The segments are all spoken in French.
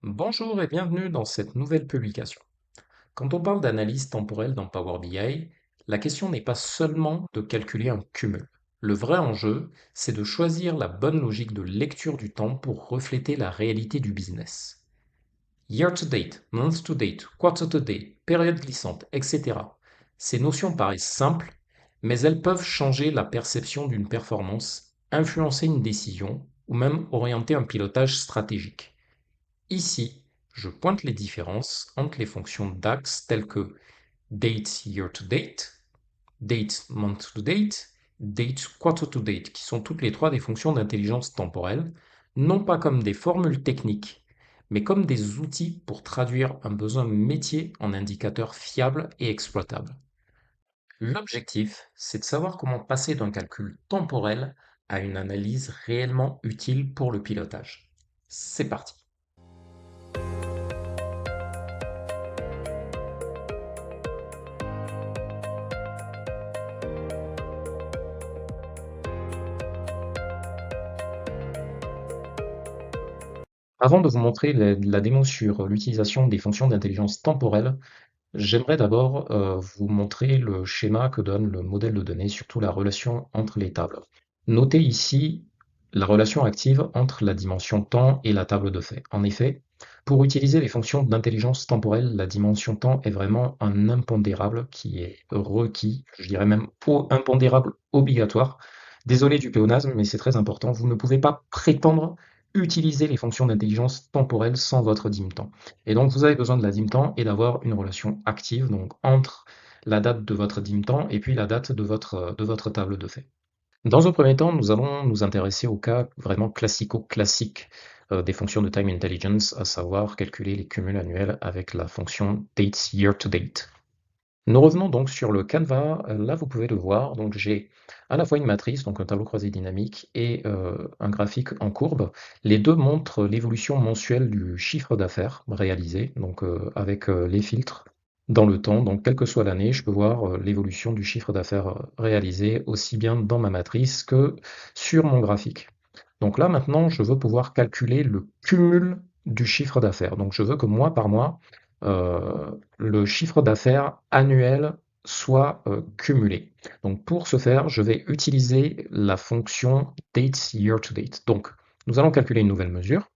Bonjour et bienvenue dans cette nouvelle publication. Quand on parle d'analyse temporelle dans Power BI, la question n'est pas seulement de calculer un cumul. Le vrai enjeu, c'est de choisir la bonne logique de lecture du temps pour refléter la réalité du business. Year to date, month to date, quarter to date, période glissante, etc. Ces notions paraissent simples, mais elles peuvent changer la perception d'une performance, influencer une décision ou même orienter un pilotage stratégique. Ici, je pointe les différences entre les fonctions DAX telles que date year to date, date month to date, date quarter to date, qui sont toutes les trois des fonctions d'intelligence temporelle, non pas comme des formules techniques, mais comme des outils pour traduire un besoin métier en indicateurs fiables et exploitables. L'objectif, c'est de savoir comment passer d'un calcul temporel à une analyse réellement utile pour le pilotage. C'est parti. Avant de vous montrer la démo sur l'utilisation des fonctions d'intelligence temporelle, j'aimerais d'abord vous montrer le schéma que donne le modèle de données, surtout la relation entre les tables. Notez ici la relation active entre la dimension temps et la table de fait. En effet, pour utiliser les fonctions d'intelligence temporelle, la dimension temps est vraiment un impondérable qui est requis, je dirais même impondérable obligatoire. Désolé du pléonasme, mais c'est très important. Vous ne pouvez pas prétendre utiliser les fonctions d'intelligence temporelle sans votre dim temps. Et donc, vous avez besoin de la dim temps et d'avoir une relation active donc, entre la date de votre dim temps et puis la date de votre table de fait. Dans un premier temps, nous allons nous intéresser au cas vraiment classico-classique des fonctions de time intelligence, à savoir calculer les cumuls annuels avec la fonction dates year to date. Nous revenons donc sur le Canva. Là, vous pouvez le voir. Donc, j'ai à la fois une matrice, donc un tableau croisé dynamique, et un graphique en courbe. Les deux montrent l'évolution mensuelle du chiffre d'affaires réalisé, donc avec les filtres dans le temps. Donc, quelle que soit l'année, je peux voir l'évolution du chiffre d'affaires réalisé aussi bien dans ma matrice que sur mon graphique. Donc là, maintenant, je veux pouvoir calculer le cumul du chiffre d'affaires. Donc, je veux que mois par mois, le chiffre d'affaires annuel soit cumulé. Donc, pour ce faire, je vais utiliser la fonction dates year to date. Donc, nous allons calculer une nouvelle mesure.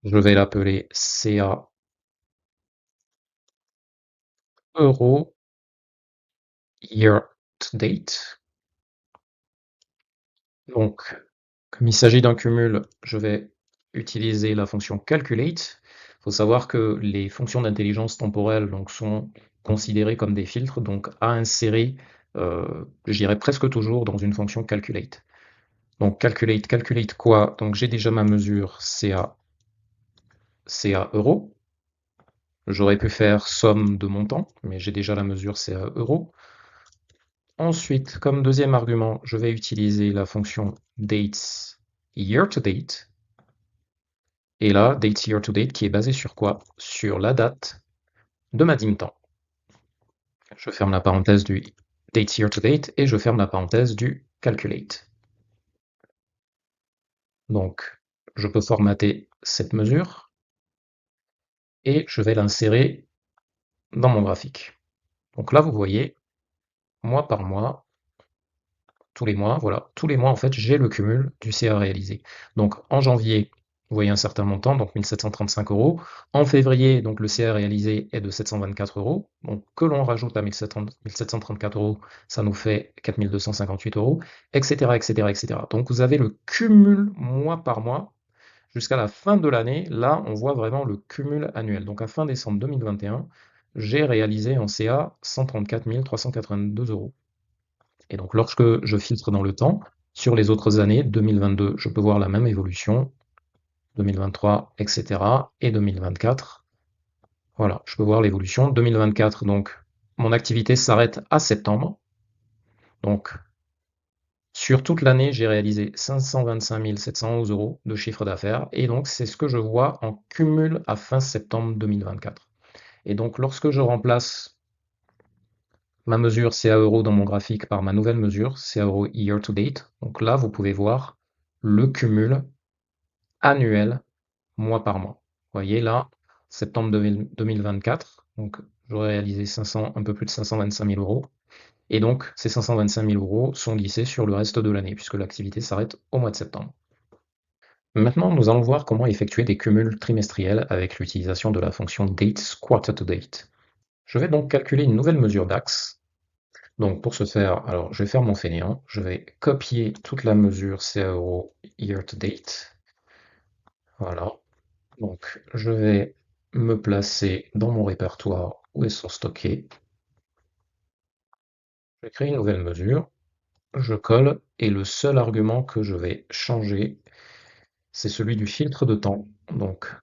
Je vais l'appeler CA euro year to date. Donc, comme il s'agit d'un cumul, je vais utiliser la fonction calculate. Il faut savoir que les fonctions d'intelligence temporelle donc, sont considérées comme des filtres, donc à insérer, je dirais presque toujours dans une fonction calculate. Donc calculate quoi? Donc j'ai déjà ma mesure CA euro. J'aurais pu faire somme de montant, mais j'ai déjà la mesure CA euro. Ensuite, comme deuxième argument, je vais utiliser la fonction dates year to date. Et là, date year to date qui est basée sur quoi? Sur la date de ma dim temps. Je ferme la parenthèse du date year to date et je ferme la parenthèse du calculate. Donc, je peux formater cette mesure et je vais l'insérer dans mon graphique. Donc là, vous voyez, mois par mois, tous les mois, voilà, tous les mois, en fait, j'ai le cumul du CA réalisé. Donc, en janvier, vous voyez un certain montant, donc 1735 euros. En février, donc le CA réalisé est de 724 euros. Donc, que l'on rajoute à 1734 euros, ça nous fait 4258 euros, etc., etc., etc. Donc, vous avez le cumul mois par mois jusqu'à la fin de l'année. Là, on voit vraiment le cumul annuel. Donc, à fin décembre 2021, j'ai réalisé en CA 134 382 euros. Et donc, lorsque je filtre dans le temps, sur les autres années, 2022, je peux voir la même évolution, 2023, etc. Et 2024, voilà, je peux voir l'évolution. 2024, donc, mon activité s'arrête à septembre. Donc, sur toute l'année, j'ai réalisé 525 711 euros de chiffre d'affaires. Et donc, c'est ce que je vois en cumul à fin septembre 2024. Et donc, lorsque je remplace ma mesure CA euro dans mon graphique par ma nouvelle mesure CA euro year to date. Donc là, vous pouvez voir le cumul annuel mois par mois. Vous voyez là, septembre 2024, donc j'aurais réalisé 500, un peu plus de 525 000 euros. Et donc, ces 525 000 euros sont lissés sur le reste de l'année, puisque l'activité s'arrête au mois de septembre. Maintenant, nous allons voir comment effectuer des cumuls trimestriels avec l'utilisation de la fonction dates quarter to date. Je vais donc calculer une nouvelle mesure d'axe. Donc pour ce faire, alors je vais faire mon fainéant, je vais copier toute la mesure CAO year to date. Voilà. Donc je vais me placer dans mon répertoire où elles sont stockées. Je vais créer une nouvelle mesure, je colle et le seul argument que je vais changer, c'est celui du filtre de temps. Donc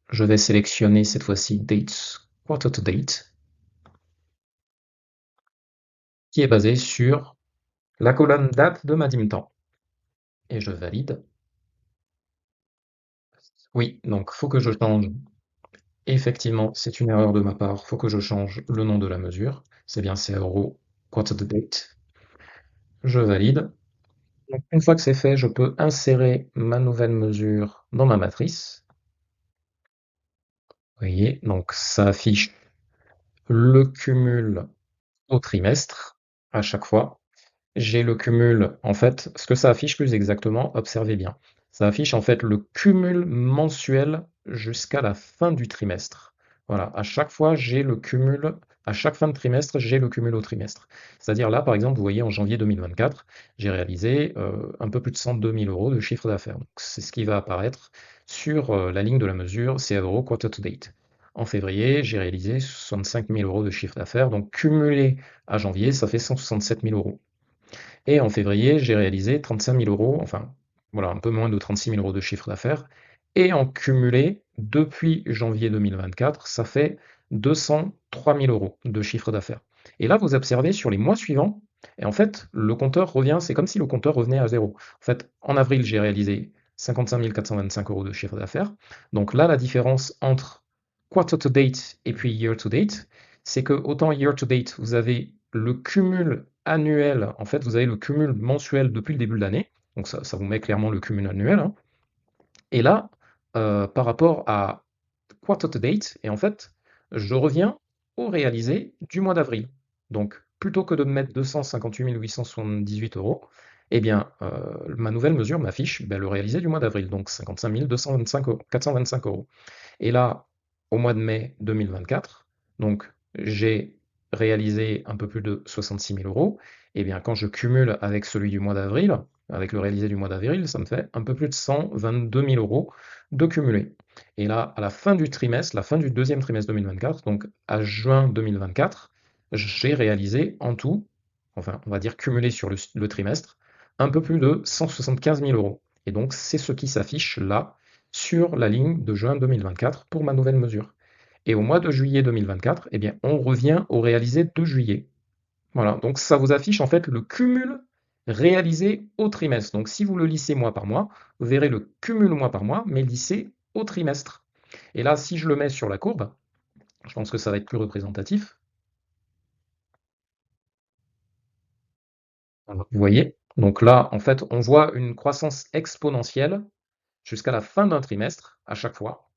je vais sélectionner cette fois-ci dates quarter to date, qui est basé sur la colonne date de ma dim temps. Et je valide. Oui, donc faut que je change. Effectivement, c'est une erreur de ma part, faut que je change le nom de la mesure. C'est bien CRO quarter to date. Je valide. Donc, une fois que c'est fait, je peux insérer ma nouvelle mesure dans ma matrice. Vous voyez, donc ça affiche le cumul au trimestre à chaque fois. J'ai le cumul, en fait, ce que ça affiche plus exactement, observez bien, ça affiche en fait le cumul mensuel jusqu'à la fin du trimestre. Voilà, à chaque fois, j'ai le cumul, à chaque fin de trimestre, j'ai le cumul au trimestre. C'est-à-dire là, par exemple, vous voyez, en janvier 2024, j'ai réalisé un peu plus de 102 000 euros de chiffre d'affaires. Donc, c'est ce qui va apparaître sur la ligne de la mesure CA quarter to date. En février, j'ai réalisé 65 000 euros de chiffre d'affaires, donc cumulé à janvier, ça fait 167 000 euros. Et en février, j'ai réalisé 35 000 euros, enfin, voilà, un peu moins de 36 000 euros de chiffre d'affaires. Et en cumulé, depuis janvier 2024, ça fait 203 000 euros de chiffre d'affaires. Et là, vous observez sur les mois suivants, et en fait, le compteur revient, c'est comme si le compteur revenait à zéro. En fait, en avril, j'ai réalisé 55 425 euros de chiffre d'affaires. Donc là, la différence entre quarter to date et puis year to date, c'est que autant year to date, vous avez le cumul annuel, en fait, vous avez le cumul mensuel depuis le début de l'année, donc ça vous met clairement le cumul annuel, hein. Et là, par rapport à quarter to date, et en fait, je reviens au réalisé du mois d'avril. Donc, plutôt que de me mettre 258 878 euros, eh bien, ma nouvelle mesure m'affiche ben, le réalisé du mois d'avril, donc 55 425 euros. Et là, au mois de mai 2024, donc j'ai réalisé un peu plus de 66 000 euros. Et bien, quand je cumule avec celui du mois d'avril, avec le réalisé du mois d'avril, ça me fait un peu plus de 122 000 euros de cumulé. Et là, à la fin du trimestre, la fin du deuxième trimestre 2024, donc à juin 2024, j'ai réalisé en tout, enfin, on va dire cumulé sur le trimestre, un peu plus de 175 000 euros. Et donc, c'est ce qui s'affiche là sur la ligne de juin 2024 pour ma nouvelle mesure. Et au mois de juillet 2024, eh bien, on revient au réalisé de juillet. Voilà, donc ça vous affiche en fait le cumul réalisé au trimestre. Donc si vous le lissez mois par mois, vous verrez le cumul mois par mois, mais lissé au trimestre. Et là, si je le mets sur la courbe, je pense que ça va être plus représentatif. Vous voyez? Donc là, en fait, on voit une croissance exponentielle jusqu'à la fin d'un trimestre à chaque fois.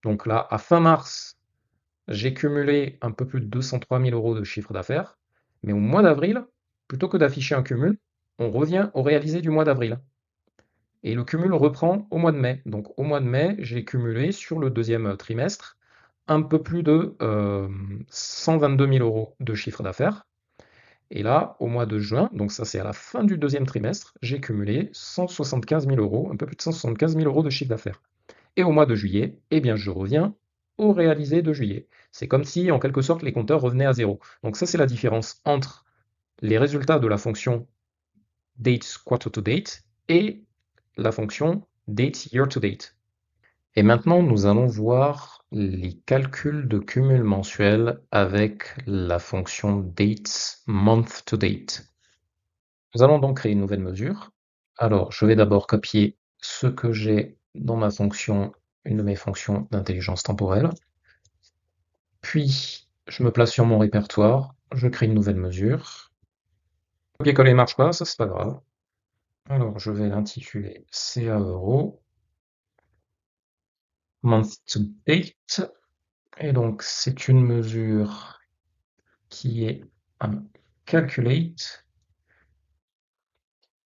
Donc là, à fin mars, j'ai cumulé un peu plus de 203 000 euros de chiffre d'affaires, mais au mois d'avril, plutôt que d'afficher un cumul, on revient au réalisé du mois d'avril. Et le cumul reprend au mois de mai. Donc au mois de mai, j'ai cumulé sur le deuxième trimestre un peu plus de 122 000 euros de chiffre d'affaires. Et là, au mois de juin, donc ça c'est à la fin du deuxième trimestre, j'ai cumulé 175 000 euros, un peu plus de 175 000 euros de chiffre d'affaires. Et au mois de juillet, eh bien, je reviens au réalisé de juillet. C'est comme si, en quelque sorte, les compteurs revenaient à zéro. Donc ça, c'est la différence entre les résultats de la fonction date quarter to date et la fonction date year to date. Et maintenant, nous allons voir les calculs de cumul mensuel avec la fonction date month to date. Nous allons donc créer une nouvelle mesure. Alors, je vais d'abord copier ce que j'ai dans ma fonction, une de mes fonctions d'intelligence temporelle. Puis, je me place sur mon répertoire, je crée une nouvelle mesure. Copier-coller ne marche pas, ça c'est pas grave. Alors, je vais l'intituler CA euro. month to date. Et donc, c'est une mesure qui est un calculate.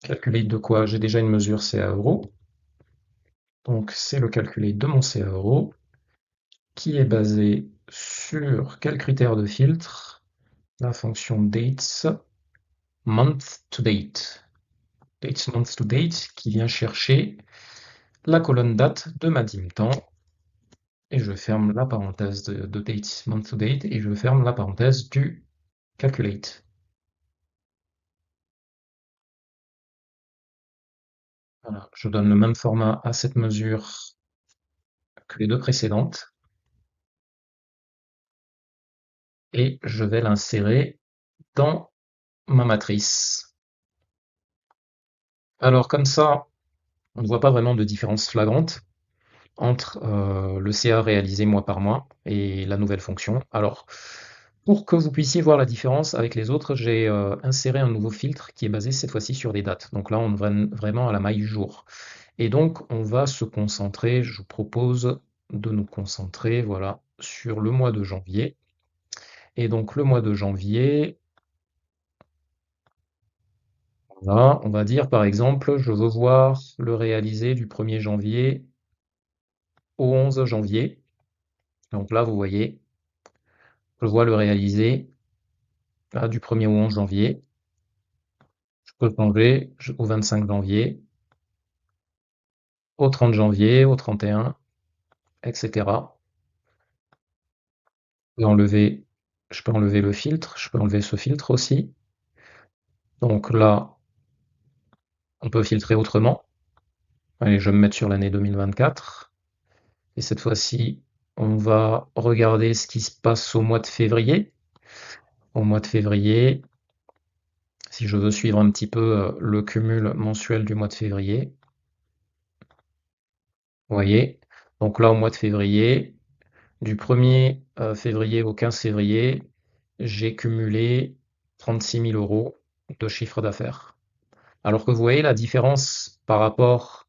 Calculate de quoi? J'ai déjà une mesure CA euro. Donc, c'est le calculate de mon CA euro qui est basé sur quel critère de filtre? La fonction dates month to date. Dates month to date qui vient chercher la colonne date de ma dim temps. Et je ferme la parenthèse de date month to date et je ferme la parenthèse du calculate. Voilà, je donne le même format à cette mesure que les deux précédentes et je vais l'insérer dans ma matrice. Alors comme ça, on ne voit pas vraiment de différence flagrante entre le CA réalisé mois par mois et la nouvelle fonction. Alors, pour que vous puissiez voir la différence avec les autres, j'ai inséré un nouveau filtre qui est basé cette fois-ci sur des dates. Donc là, on est vraiment à la maille jour. Et donc, on va se concentrer, je vous propose de nous concentrer, voilà, sur le mois de janvier. Et donc, le mois de janvier, voilà, on va dire par exemple, je veux voir le réalisé du 1er janvier au 11 janvier. Donc là, vous voyez, je vois le réalisé là, du 1er au 11 janvier. Je peux changer au 25 janvier, au 30 janvier, au 31, etc. Je peux enlever le filtre, je peux enlever ce filtre aussi. Donc là, on peut filtrer autrement. Allez, je vais me mettre sur l'année 2024. Et cette fois-ci, on va regarder ce qui se passe au mois de février. Au mois de février, si je veux suivre un petit peu le cumul mensuel du mois de février, vous voyez. Donc là, au mois de février, du 1er février au 15 février, j'ai cumulé 36 000 euros de chiffre d'affaires. Alors que vous voyez la différence par rapport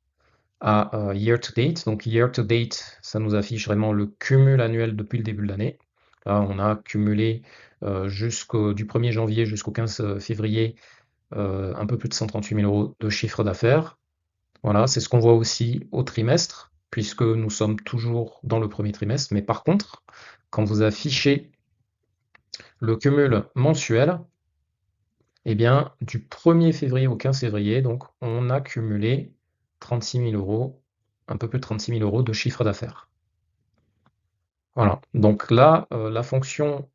à year to date. Donc year to date, ça nous affiche vraiment le cumul annuel depuis le début de l'année. Là, on a cumulé du 1er janvier jusqu'au 15 février un peu plus de 138 000 euros de chiffre d'affaires. Voilà, c'est ce qu'on voit aussi au trimestre, puisque nous sommes toujours dans le premier trimestre. Mais par contre, quand vous affichez le cumul mensuel, eh bien, du 1er février au 15 février, donc, on a cumulé 36 000 euros, un peu plus de 36 000 euros de chiffre d'affaires. Voilà, donc là, la fonction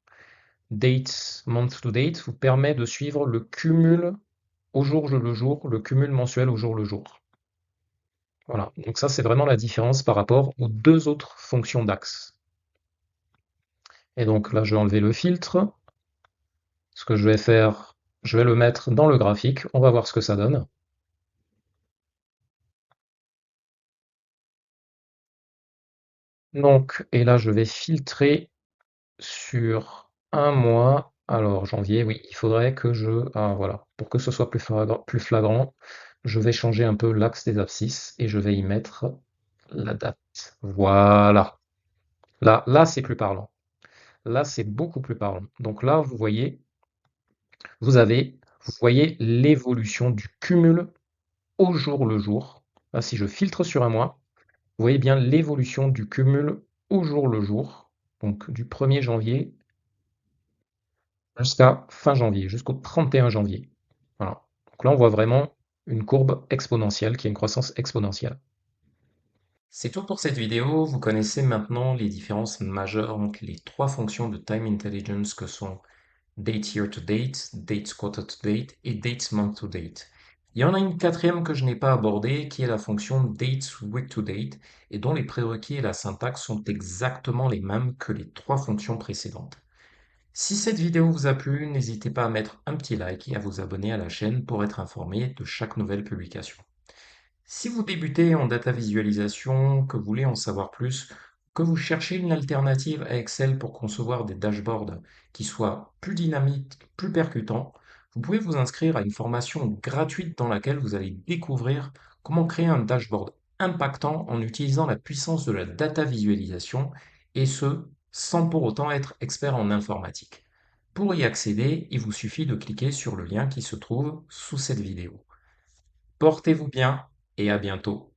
date month to date vous permet de suivre le cumul au jour le jour, le cumul mensuel au jour le jour. Voilà, donc ça c'est vraiment la différence par rapport aux deux autres fonctions d'axe. Et donc là, je vais enlever le filtre. Ce que je vais faire, je vais le mettre dans le graphique. On va voir ce que ça donne. Donc, et là, je vais filtrer sur un mois. Alors, janvier, oui, il faudrait que ah, voilà, pour que ce soit plus flagrant, je vais changer un peu l'axe des abscisses et je vais y mettre la date. Voilà. Là, c'est plus parlant. Là, c'est beaucoup plus parlant. Donc là, vous voyez l'évolution du cumul au jour le jour. Là, si je filtre sur un mois, vous voyez bien l'évolution du cumul au jour le jour. Donc du 1er janvier jusqu'à fin janvier, jusqu'au 31 janvier. Voilà. Donc là, on voit vraiment une courbe exponentielle qui a une croissance exponentielle. C'est tout pour cette vidéo. Vous connaissez maintenant les différences majeures entre les trois fonctions de Time Intelligence que sont date year to date, date quarter to date et date month to date. Il y en a une quatrième que je n'ai pas abordée qui est la fonction date week to date et dont les prérequis et la syntaxe sont exactement les mêmes que les trois fonctions précédentes. Si cette vidéo vous a plu, n'hésitez pas à mettre un petit like et à vous abonner à la chaîne pour être informé de chaque nouvelle publication. Si vous débutez en data visualisation, que vous voulez en savoir plus, que vous cherchez une alternative à Excel pour concevoir des dashboards qui soient plus dynamiques, plus percutants, vous pouvez vous inscrire à une formation gratuite dans laquelle vous allez découvrir comment créer un dashboard impactant en utilisant la puissance de la data visualisation, et ce, sans pour autant être expert en informatique. Pour y accéder, il vous suffit de cliquer sur le lien qui se trouve sous cette vidéo. Portez-vous bien et à bientôt.